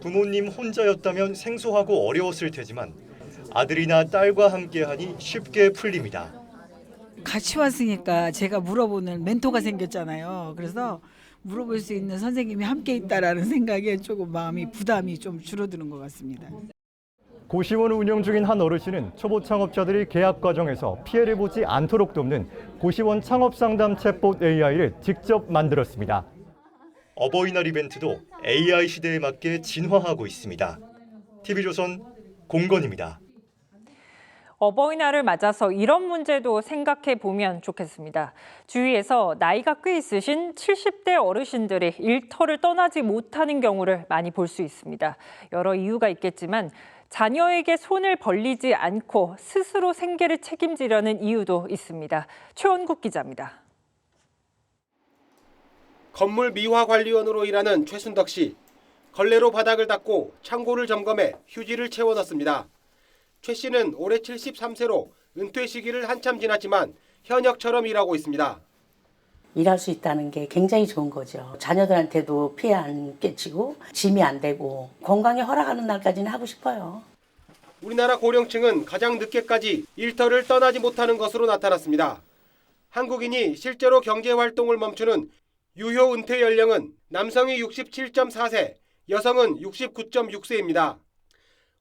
부모님 혼자였다면 생소하고 어려웠을 테지만 아들이나 딸과 함께하니 쉽게 풀립니다. 같이 왔으니까 제가 물어보는 멘토가 생겼잖아요. 그래서 물어볼 수 있는 선생님이 함께 있다라는 생각에 조금 부담이 좀 줄어드는 것 같습니다. 고시원을 운영 중인 한 어르신은 초보 창업자들이 계약 과정에서 피해를 보지 않도록 돕는 고시원 창업 상담 챗봇 AI를 직접 만들었습니다. 어버이날 이벤트도 AI 시대에 맞게 진화하고 있습니다. TV조선 공건입니다. 어버이날을 맞아서 이런 문제도 생각해 보면 좋겠습니다. 주위에서 나이가 꽤 있으신 70대 어르신들이 일터를 떠나지 못하는 경우를 많이 볼 수 있습니다. 여러 이유가 있겠지만 자녀에게 손을 벌리지 않고 스스로 생계를 책임지려는 이유도 있습니다. 최원국 기자입니다. 건물 미화관리원으로 일하는 최순덕 씨. 걸레로 바닥을 닦고 창고를 점검해 휴지를 채워 넣습니다. 최 씨는 올해 73세로 은퇴 시기를 한참 지났지만 현역처럼 일하고 있습니다. 일할 수 있다는 게 굉장히 좋은 거죠. 자녀들한테도 피해 안 끼치고 짐이 안 되고 건강에 허락하는 날까지는 하고 싶어요. 우리나라 고령층은 가장 늦게까지 일터를 떠나지 못하는 것으로 나타났습니다. 한국인이 실제로 경제활동을 멈추는 유효 은퇴 연령은 남성이 67.4세, 여성은 69.6세입니다.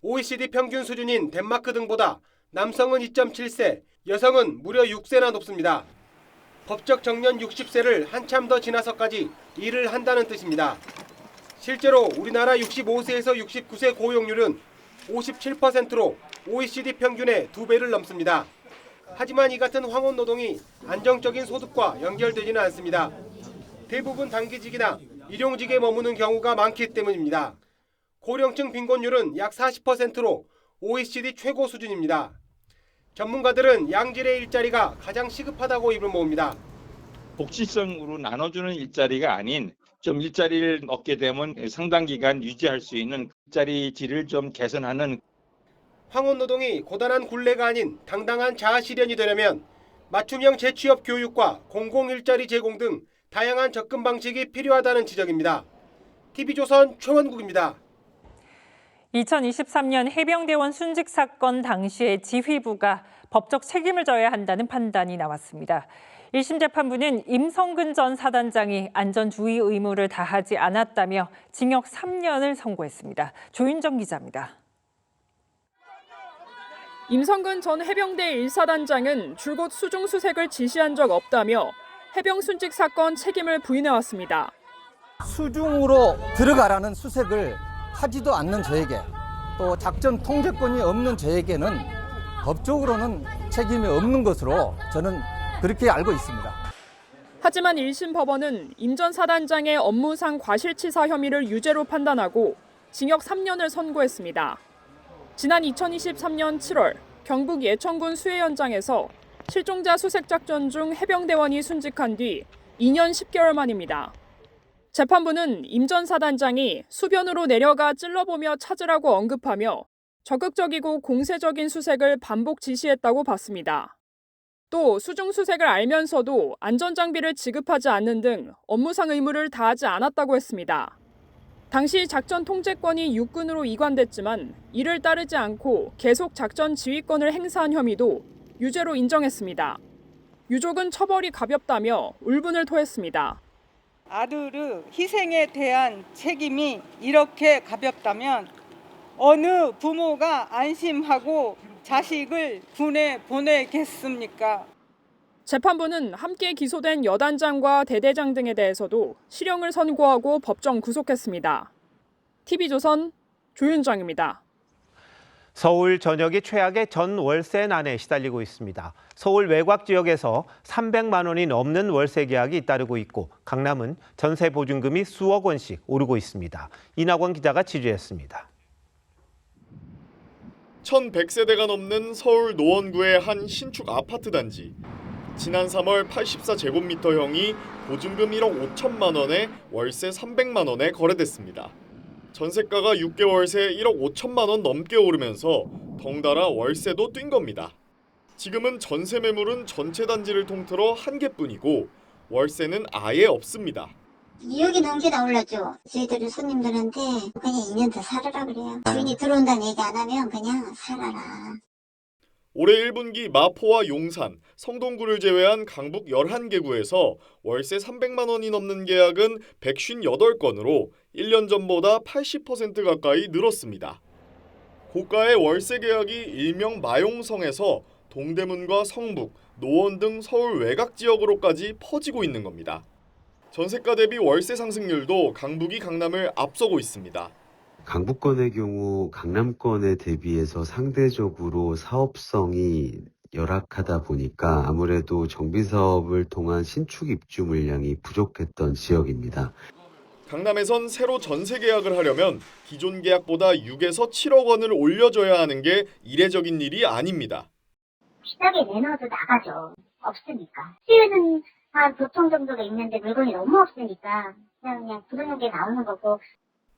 OECD 평균 수준인 덴마크 등보다 남성은 2.7세, 여성은 무려 6세나 높습니다. 법적 정년 60세를 한참 더 지나서까지 일을 한다는 뜻입니다. 실제로 우리나라 65세에서 69세 고용률은 57%로 OECD 평균의 2배를 넘습니다. 하지만 이 같은 황혼 노동이 안정적인 소득과 연결되지는 않습니다. 대부분 단기직이나 일용직에 머무는 경우가 많기 때문입니다. 고령층 빈곤율은 약 40%로 OECD 최고 수준입니다. 전문가들은 양질의 일자리가 가장 시급하다고 입을 모읍니다. 복지성으로 나눠주는 일자리가 아닌 좀 일자리를 얻게 되면 상당 기간 유지할 수 있는 일자리 질을 좀 개선하는. 황혼 노동이 고단한 굴레가 아닌 당당한 자아 실현이 되려면 맞춤형 재취업 교육과 공공 일자리 제공 등 다양한 접근 방식이 필요하다는 지적입니다. TV조선 최원국입니다. 2023년 해병대원 순직 사건 당시에 지휘부가 법적 책임을 져야 한다는 판단이 나왔습니다. 1심 재판부는 임성근 전 사단장이 안전주의 의무를 다하지 않았다며 징역 3년을 선고했습니다. 조윤정 기자입니다. 임성근 전 해병대 1사단장은 줄곧 수중 수색을 지시한 적 없다며 해병 순직 사건 책임을 부인해왔습니다. 수중으로 들어가라는 수색을 하지도 않는 저에게 또 작전 통제권이 없는 저에게는 법적으로는 책임이 없는 것으로 저는 그렇게 알고 있습니다. 하지만 1심 법원은 임 전 사단장의 업무상 과실치사 혐의를 유죄로 판단하고 징역 3년을 선고했습니다. 지난 2023년 7월 경북 예천군 수해 현장에서 실종자 수색 작전 중 해병대원이 순직한 뒤 2년 10개월 만입니다. 재판부는 임 전 사단장이 수변으로 내려가 찔러보며 찾으라고 언급하며 적극적이고 공세적인 수색을 반복 지시했다고 봤습니다. 또 수중 수색을 알면서도 안전장비를 지급하지 않는 등 업무상 의무를 다하지 않았다고 했습니다. 당시 작전 통제권이 육군으로 이관됐지만 이를 따르지 않고 계속 작전 지휘권을 행사한 혐의도 유죄로 인정했습니다. 유족은 처벌이 가볍다며 울분을 토했습니다. 아들의 희생에 대한 책임이 이렇게 가볍다면 어느 부모가 안심하고 자식을 군에 보내겠습니까? 재판부는 함께 기소된 여단장과 대대장 등에 대해서도 실형을 선고하고 법정 구속했습니다. TV조선 조윤정입니다. 서울 전역이 최악의 전월세 난에 시달리고 있습니다. 서울 외곽 지역에서 300만 원이 넘는 월세 계약이 잇따르고 있고 강남은 전세 보증금이 수억 원씩 오르고 있습니다. 이낙원 기자가 취재했습니다. 1,100세대가 넘는 서울 노원구의 한 신축 아파트 단지. 지난 3월 84제곱미터형이 보증금 1억 5천만 원에 월세 300만 원에 거래됐습니다. 전세가가 6개월 새 1억 5천만 원 넘게 오르면서 덩달아 월세도 뛴 겁니다. 지금은 전세 매물은 전체 단지를 통틀어 한 개뿐이고 월세는 아예 없습니다. 2억이 넘게 다 올랐죠. 저희들은 손님들한테 그냥 2년 더 살아라 그래요. 주인이 들어온다는 얘기 안 하면 그냥 살아라. 올해 1분기 마포와 용산, 성동구를 제외한 강북 11개구에서 월세 300만 원이 넘는 계약은 158건으로 1년 전보다 80% 가까이 늘었습니다. 고가의 월세 계약이 일명 마용성에서 동대문과 성북, 노원 등 서울 외곽 지역으로까지 퍼지고 있는 겁니다. 전세가 대비 월세 상승률도 강북이 강남을 앞서고 있습니다. 강북권의 경우 강남권에 대비해서 상대적으로 사업성이 열악하다 보니까 아무래도 정비사업을 통한 신축 입주 물량이 부족했던 지역입니다. 강남에선 새로 전세 계약을 하려면 기존 계약보다 6에서 7억 원을 올려줘야 하는 게 이례적인 일이 아닙니다. 비싸게 내놔도 나가죠. 없으니까. 수요는 한 보통 정도가 있는데 물건이 너무 없으니까 그냥 부동산계 나오는 거고.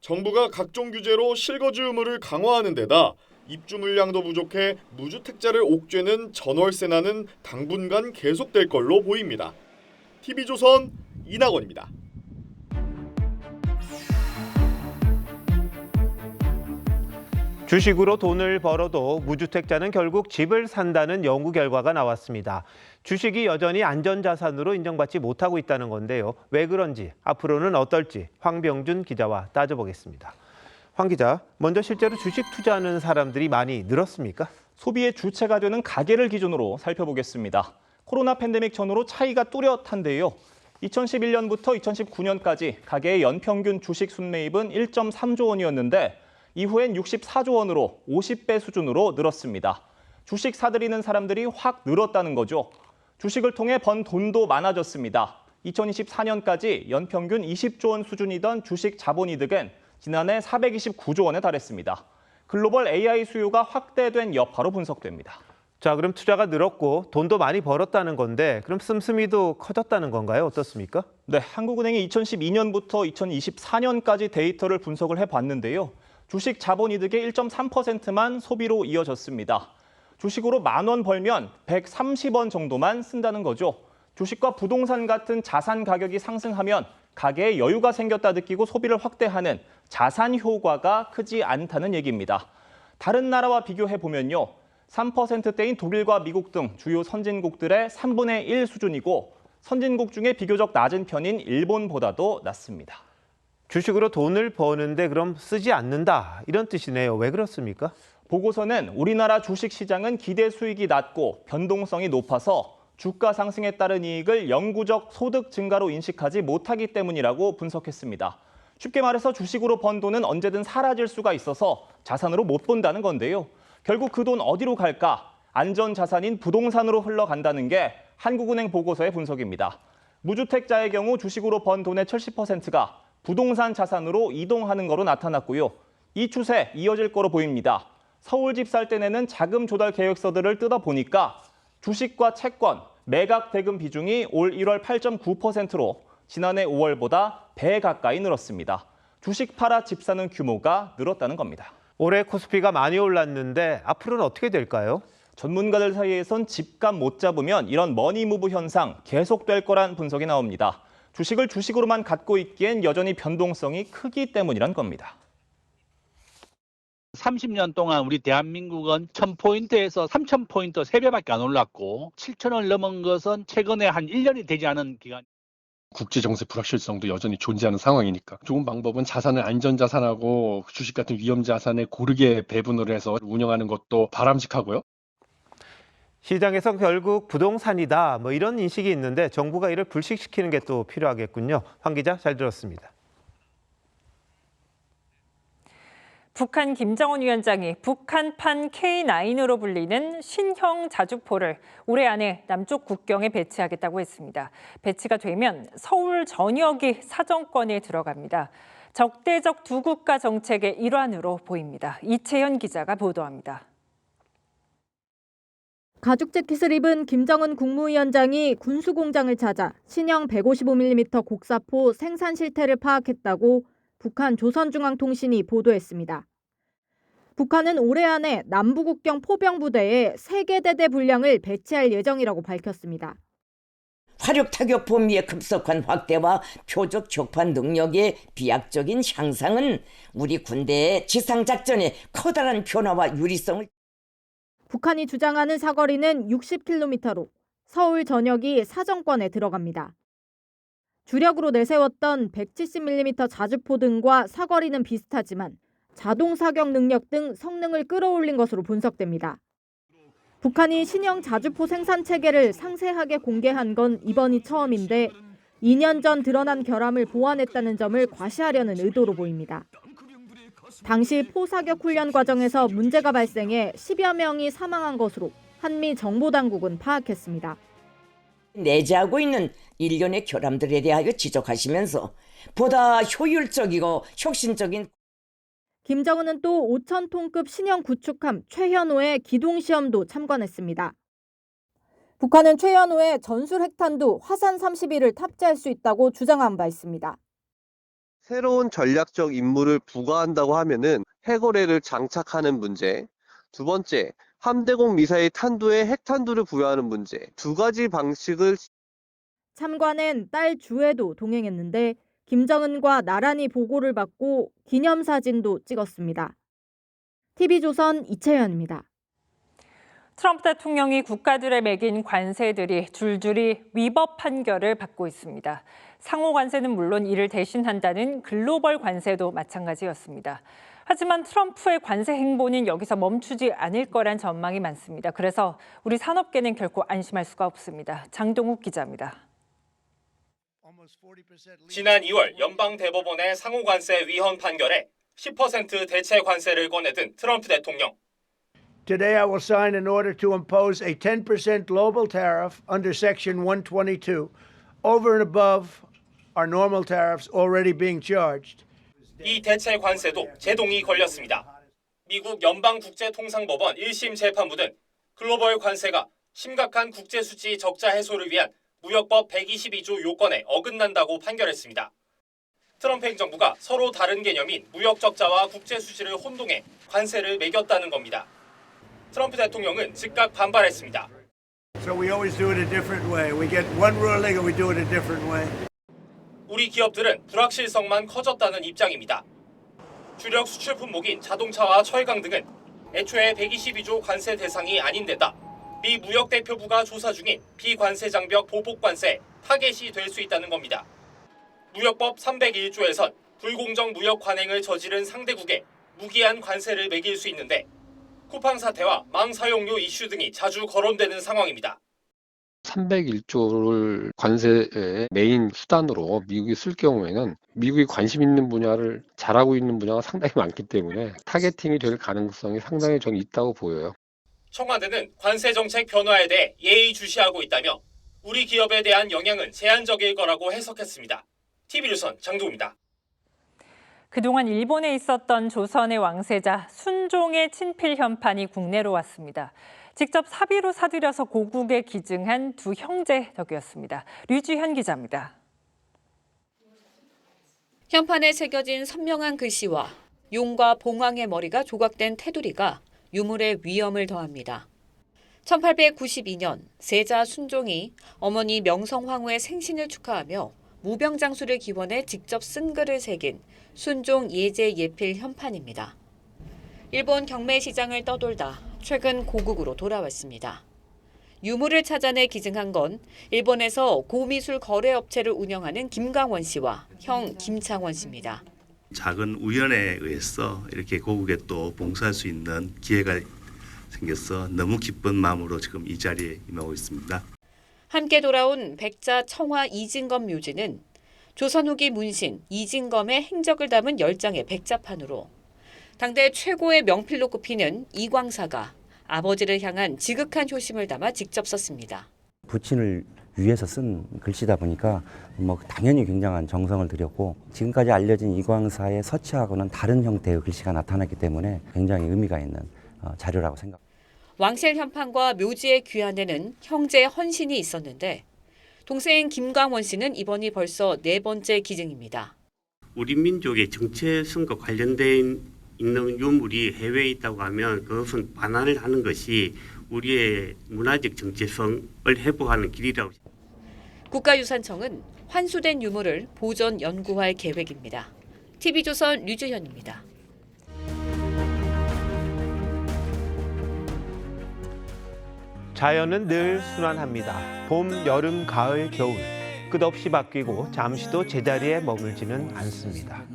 정부가 각종 규제로 실거주 의무를 강화하는 데다 입주 물량도 부족해 무주택자를 옥죄는 전월세난은 당분간 계속될 걸로 보입니다. TV조선 이낙원입니다. 주식으로 돈을 벌어도 무주택자는 결국 집을 산다는 연구 결과가 나왔습니다. 주식이 여전히 안전자산으로 인정받지 못하고 있다는 건데요. 왜 그런지, 앞으로는 어떨지 황병준 기자와 따져보겠습니다. 황 기자, 먼저 실제로 주식 투자하는 사람들이 많이 늘었습니까? 소비의 주체가 되는 가계를 기준으로 살펴보겠습니다. 코로나 팬데믹 전후로 차이가 뚜렷한데요. 2011년부터 2019년까지 가계의 연평균 주식 순매입은 1.3조 원이었는데 이후엔 64조 원으로 50배 수준으로 늘었습니다. 주식 사들이는 사람들이 확 늘었다는 거죠. 주식을 통해 번 돈도 많아졌습니다. 2024년까지 연평균 20조 원 수준이던 주식 자본이득은 지난해 429조 원에 달했습니다. 글로벌 AI 수요가 확대된 여파로 분석됩니다. 자, 그럼 투자가 늘었고 돈도 많이 벌었다는 건데 그럼 씀씀이도 커졌다는 건가요? 어떻습니까? 네, 한국은행이 2012년부터 2024년까지 데이터를 분석을 해봤는데요. 주식 자본이득의 1.3%만 소비로 이어졌습니다. 주식으로 10,000원 벌면 130원 정도만 쓴다는 거죠. 주식과 부동산 같은 자산 가격이 상승하면 가계에 여유가 생겼다 느끼고 소비를 확대하는 자산 효과가 크지 않다는 얘기입니다. 다른 나라와 비교해보면요. 3%대인 독일과 미국 등 주요 선진국들의 3분의 1 수준이고 선진국 중에 비교적 낮은 편인 일본보다도 낮습니다. 주식으로 돈을 버는데 그럼 쓰지 않는다 이런 뜻이네요. 왜 그렇습니까? 보고서는 우리나라 주식 시장은 기대 수익이 낮고 변동성이 높아서 주가 상승에 따른 이익을 영구적 소득 증가로 인식하지 못하기 때문이라고 분석했습니다. 쉽게 말해서 주식으로 번 돈은 언제든 사라질 수가 있어서 자산으로 못 본다는 건데요. 결국 그 돈 어디로 갈까? 안전자산인 부동산으로 흘러간다는 게 한국은행 보고서의 분석입니다. 무주택자의 경우 주식으로 번 돈의 70%가 부동산 자산으로 이동하는 거로 나타났고요. 이 추세 이어질 거로 보입니다. 서울 집 살 때 내는 자금 조달 계획서들을 뜯어보니까 주식과 채권, 매각 대금 비중이 올 1월 8.9%로 지난해 5월보다 배 가까이 늘었습니다. 주식 팔아 집 사는 규모가 늘었다는 겁니다. 올해 코스피가 많이 올랐는데 앞으로는 어떻게 될까요? 전문가들 사이에선 집값 못 잡으면 이런 머니무브 현상 계속될 거란 분석이 나옵니다. 주식을 주식으로만 갖고 있기엔 여전히 변동성이 크기 때문이란 겁니다. 30년 동안 우리 대한민국은 1000포인트에서 3000포인트 3배밖에 안 올랐고 7000을 넘은 것은 최근에 한 1년이 되지 않은 기간. 국제정세 불확실성도 여전히 존재하는 상황이니까 좋은 방법은 자산을 안전자산하고 주식 같은 위험자산에 고르게 배분을 해서 운영하는 것도 바람직하고요. 시장에서 결국 부동산이다 뭐 이런 인식이 있는데 정부가 이를 불식시키는 게 또 필요하겠군요. 황 기자 잘 들었습니다. 북한 김정은 위원장이 북한판 K9으로 불리는 신형 자주포를 올해 안에 남쪽 국경에 배치하겠다고 했습니다. 배치가 되면 서울 전역이 사정권에 들어갑니다. 적대적 두 국가 정책의 일환으로 보입니다. 이채현 기자가 보도합니다. 가죽 재킷을 입은 김정은 국무위원장이 군수공장을 찾아 신형 155mm 곡사포 생산 실태를 파악했다고 북한 조선중앙통신이 보도했습니다. 북한은 올해 안에 남부국경 포병부대에 3개 분량을 배치할 예정이라고 밝혔습니다. 화력 타격 범위의 급속한 확대와 표적 격파 능력의 비약적인 향상은 우리 군대의 지상작전에 커다란 변화와 유리성을 북한이 주장하는 사거리는 60km로 서울 전역이 사정권에 들어갑니다. 주력으로 내세웠던 170mm 자주포 등과 사거리는 비슷하지만 자동 사격 능력 등 성능을 끌어올린 것으로 분석됩니다. 북한이 신형 자주포 생산 체계를 상세하게 공개한 건 이번이 처음인데 2년 전 드러난 결함을 보완했다는 점을 과시하려는 의도로 보입니다. 당시 포사격 훈련 과정에서 문제가 발생해 10여 명이 사망한 것으로 한미 정보당국은 파악했습니다. 내재하고 있는 일련의 결함들에 대하여 지적하시면서 보다 효율적이고 혁신적인 김정은은 또 5,000톤급 신형 구축함 최현호의 기동시험도 참관했습니다. 북한은 최현호의 전술 핵탄두 화산 31을 탑재할 수 있다고 주장한 바 있습니다. 새로운 전략적 임무를 부과한다고 하면은 핵어뢰를 장착하는 문제, 두 번째, 함대공 미사일 탄두에 핵탄두를 부여하는 문제, 두 가지 방식을 참관엔 딸 주에도 동행했는데 김정은과 나란히 보고를 받고 기념사진도 찍었습니다. TV조선 이채연입니다. 트럼프 대통령이 국가들에 매긴 관세들이 줄줄이 위법 판결을 받고 있습니다. 상호 관세는 물론 이를 대신한다는 글로벌 관세도 마찬가지였습니다. 하지만 트럼프의 관세 행보는 여기서 멈추지 않을 거란 전망이 많습니다. 그래서 우리 산업계는 결코 안심할 수가 없습니다. 장동욱 기자입니다. 지난 2월 연방대법원의 상호관세 위헌 판결에 10% 대체 관세를 꺼내든 트럼프 대통령. Today I will sign an order to impose a 10% global tariff under Section 122 over and above our normal tariffs already being charged. 이 대체 관세도 제동이 걸렸습니다. 미국 연방국제통상법원 1심 재판부는 글로벌 관세가 심각한 국제수지 적자 해소를 위한 무역법 122조 요건에 어긋난다고 판결했습니다. 트럼프 행정부가 서로 다른 개념인 무역 적자와 국제수지를 혼동해 관세를 매겼다는 겁니다. 트럼프 대통령은 즉각 반발했습니다. So we always do it a different way. We get one ruling and we do it a different way. 우리 기업들은 불확실성만 커졌다는 입장입니다. 주력 수출 품목인 자동차와 철강 등은 애초에 122조 관세 대상이 아닌데다 미 무역대표부가 조사 중인 비관세 장벽 보복 관세 타겟이 될 수 있다는 겁니다. 무역법 301조에선 불공정 무역 관행을 저지른 상대국에 무기한 관세를 매길 수 있는데 쿠팡 사태와 망 사용료 이슈 등이 자주 거론되는 상황입니다. 301조를 관세의 메인 수단으로 미국이 쓸 경우에는 미국이 관심 있는 분야를 잘하고 있는 분야가 상당히 많기 때문에 타겟팅이 될 가능성이 상당히 저는 있다고 보여요. 청와대는 관세 정책 변화에 대해 예의주시하고 있다며 우리 기업에 대한 영향은 제한적일 거라고 해석했습니다. TV조선 장도우입니다. 그동안 일본에 있었던 조선의 왕세자 순종의 친필 현판이 국내로 왔습니다. 직접 사비로 사들여서 고국에 기증한 두 형제 덕이었습니다. 류지현 기자입니다. 현판에 새겨진 선명한 글씨와 용과 봉황의 머리가 조각된 테두리가 유물의 위엄을 더합니다. 1892년 세자 순종이 어머니 명성황후의 생신을 축하하며 무병장수를 기원해 직접 쓴 글을 새긴 순종 예제 예필 현판입니다. 일본 경매 시장을 떠돌다 최근 고국으로 돌아왔습니다. 유물을 찾아내 기증한 건 일본에서 고미술 거래업체를 운영하는 김강원 씨와 형 김창원 씨입니다. 작은 우연에 의해서 이렇게 고국에 또 봉사할 수 있는 기회가 생겨서 너무 기쁜 마음으로 지금 이 자리에 임하고 있습니다. 함께 돌아온 백자 청화 이진검 묘지는 조선 후기 문신 이진검의 행적을 담은 10장의 백자판으로 당대 최고의 명필로 꼽히는 이광사가 아버지를 향한 지극한 효심을 담아 직접 썼습니다. 부친을 위해서 쓴 글씨다 보니까 당연히 굉장한 정성을 들였고 지금까지 알려진 이광사의 서치하고는 다른 형태의 글씨가 나타났기 때문에 굉장히 의미가 있는 자료라고 생각합니다. 왕실 현판과 묘지의 귀환에는 형제의 헌신이 있었는데 동생 김광원 씨는 이번이 벌써 4번째 기증입니다. 우리 민족의 정체성과 관련된 있는 유물이 해외에 있다고 하면 그것은 반환을 하는 것이 우리의 문화적 정체성을 회복하는 길이라고. 국가유산청은 환수된 유물을 보존 연구할 계획입니다. TV조선 류주현입니다. 자연은 늘 순환합니다. 봄, 여름, 가을, 겨울 끝없이 바뀌고 잠시도 제자리에 머물지는 않습니다.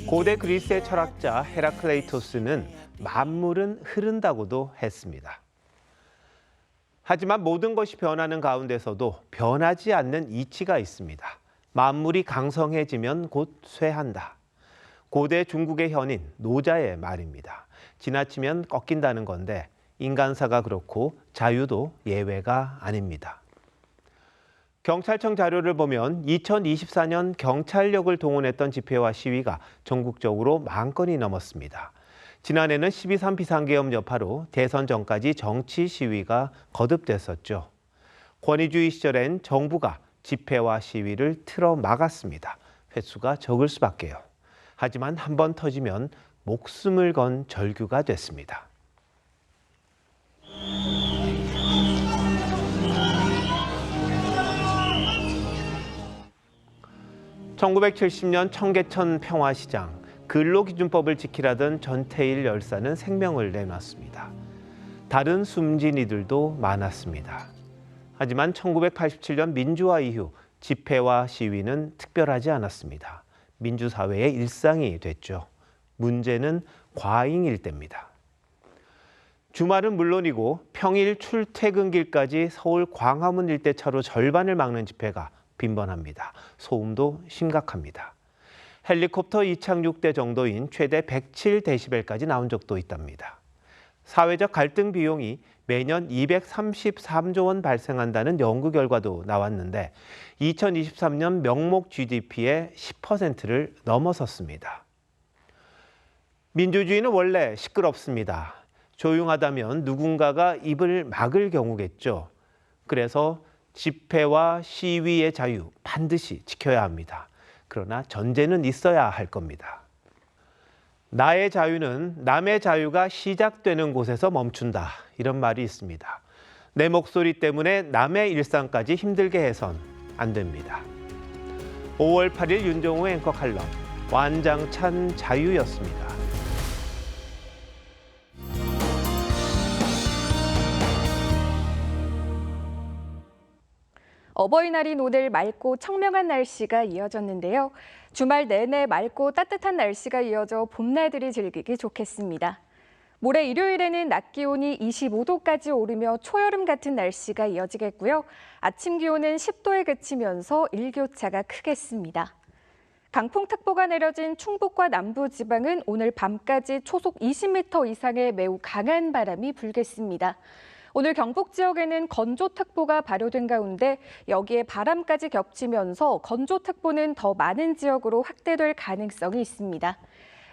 고대 그리스의 철학자 헤라클레이토스는 만물은 흐른다고도 했습니다. 하지만 모든 것이 변하는 가운데서도 변하지 않는 이치가 있습니다. 만물이 강성해지면 곧 쇠한다. 고대 중국의 현인 노자의 말입니다. 지나치면 꺾인다는 건데 인간사가 그렇고 자유도 예외가 아닙니다. 경찰청 자료를 보면 2024년 경찰력을 동원했던 집회와 시위가 전국적으로 10,000건이 넘었습니다. 지난해는 12.3 비상계엄 여파로 대선 전까지 정치 시위가 거듭됐었죠. 권위주의 시절엔 정부가 집회와 시위를 틀어 막았습니다. 횟수가 적을 수밖에요. 하지만 한번 터지면 목숨을 건 절규가 됐습니다. (1970년) 청계천 평화시장, 근로기준법을 지키라던 전태일 열사는 생명을 내놨습니다. 다른 숨진 이들도 많았습니다. 하지만 1987년 민주화 이후 집회와 시위는 특별하지 않았습니다. 민주사회의 일상이 됐죠. 문제는 과잉 일대입니다. 주말은 물론이고 평일 출퇴근길까지 서울 광화문 일대 차로 절반을 막는 집회가 빈번합니다. 소음도 심각합니다. 헬리콥터 이착륙대 정도인 최대 107데시벨까지 나온 적도 있답니다. 사회적 갈등 비용이 매년 233조 원 발생한다는 연구 결과도 나왔는데 2023년 명목 GDP의 10%를 넘어섰습니다. 민주주의는 원래 시끄럽습니다. 조용하다면 누군가가 입을 막을 경우겠죠. 그래서 집회와 시위의 자유 반드시 지켜야 합니다. 그러나 전제는 있어야 할 겁니다. 나의 자유는 남의 자유가 시작되는 곳에서 멈춘다. 이런 말이 있습니다. 내 목소리 때문에 남의 일상까지 힘들게 해선 안 됩니다. 5월 8일 윤정호 앵커 칼럼, 완장찬 자유였습니다. 어버이날인 오늘 맑고 청명한 날씨가 이어졌는데요. 주말 내내 맑고 따뜻한 날씨가 이어져 봄날들이 즐기기 좋겠습니다. 모레 일요일에는 낮 기온이 25도까지 오르며 초여름 같은 날씨가 이어지겠고요. 아침 기온은 10도에 그치면서 일교차가 크겠습니다. 강풍특보가 내려진 충북과 남부지방은 오늘 밤까지 초속 20m 이상의 매우 강한 바람이 불겠습니다. 오늘 경북 지역에는 건조특보가 발효된 가운데 여기에 바람까지 겹치면서 건조특보는 더 많은 지역으로 확대될 가능성이 있습니다.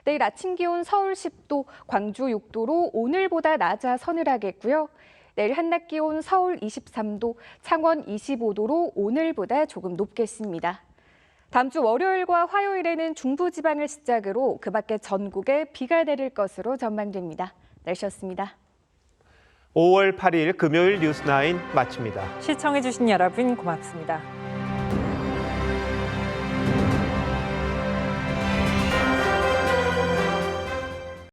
내일 아침 기온 서울 10도, 광주 6도로 오늘보다 낮아 서늘하겠고요. 내일 한낮 기온 서울 23도, 창원 25도로 오늘보다 조금 높겠습니다. 다음 주 월요일과 화요일에는 중부지방을 시작으로 그 밖에 전국에 비가 내릴 것으로 전망됩니다. 날씨였습니다. 5월 8일 금요일 뉴스9 마칩니다. 시청해주신 여러분 고맙습니다.